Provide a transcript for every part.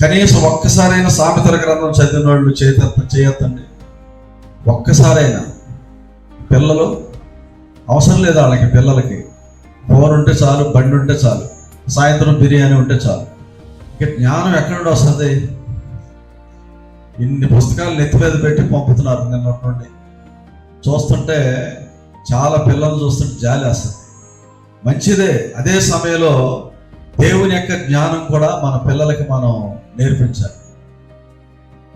కనీసం ఒక్కసారైనా సామెతల గ్రంథం చదివిన వాళ్ళు చేయొద్దండి. ఒక్కసారైనా. పిల్లలు అవసరం లేదు వాళ్ళకి, పిల్లలకి ఫోన్ ఉంటే చాలు, బండి ఉంటే చాలు, సాయంత్రం బిర్యానీ ఉంటే చాలు. ఇక జ్ఞానం ఎక్కడి నుండి వస్తుంది? ఇన్ని పుస్తకాలు నెత్తి మీద పెట్టి పంపుతున్నారు నిన్నటి నుండి. చూస్తుంటే చాలా పిల్లలు చూస్తుంటే జాలి వస్తుంది. మంచిదే. అదే సమయంలో దేవుని యొక్క జ్ఞానం కూడా మన పిల్లలకి మనం నేర్పించాలి.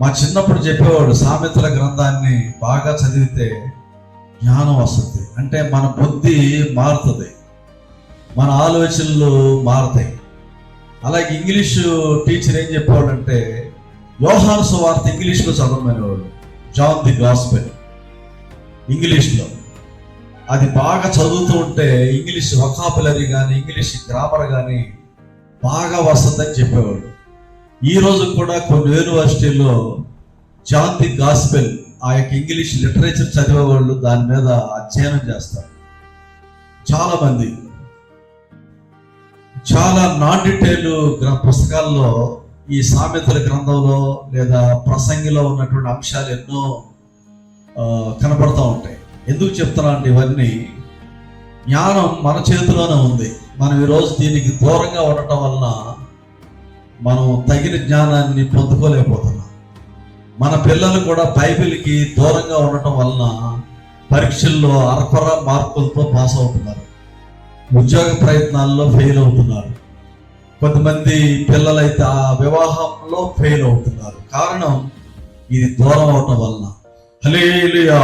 మా చిన్నప్పుడు చెప్పేవాడు, సామెతల గ్రంథాన్ని బాగా చదివితే జ్ఞానం వస్తుంది. అంటే మన బుద్ధి మారుతుంది, మన ఆలోచనలు మారుతాయి. అలాగే ఇంగ్లీషు టీచర్ ఏం చెప్పేవాడంటే, యోహాను సువార్త ఇంగ్లీష్లో చదవమనేవాడు. జాన్ ది గాస్పెల్ ఇంగ్లీష్లో. అది బాగా చదువుతూ ఉంటే ఇంగ్లీష్ వొకాబులరీ కానీ ఇంగ్లీష్ గ్రామర్ కానీ బాగా వస్తుందని చెప్పేవాడు. ఈ రోజు కూడా కొన్ని యూనివర్సిటీల్లో జాన్ ది గాస్పెల్, ఆ యొక్క ఇంగ్లీష్ లిటరేచర్ చదివేవాళ్ళు దాని మీద అధ్యయనం చేస్తారు. చాలామంది చాలా నాన్ డీటెయిల్ పుస్తకాల్లో ఈ సామెతల గ్రంథంలో లేదా ప్రసంగిలో ఉన్నటువంటి అంశాలు ఎన్నో కనపడుతూ ఉంటాయి. ఎందుకు చెప్తున్నా అంటే, ఇవన్నీ జ్ఞానం మన చేతిలోనే ఉంది. మనం ఈరోజు దీనికి దూరంగా ఉండటం వలన మనం తగిన జ్ఞానాన్ని పొందుకోలేకపోతున్నాం. మన పిల్లలు కూడా బైబిల్కి దూరంగా ఉండటం వలన పరీక్షల్లో అరకొర మార్కులతో పాస్ అవుతున్నారు, ఉద్యోగ ప్రయత్నాల్లో ఫెయిల్ అవుతున్నారు. కొంతమంది పిల్లలైతే ఆ వివాహంలో ఫెయిల్ అవుతున్నారు. కారణం ఇది దూరం అవటం వలన. హల్లెలూయా.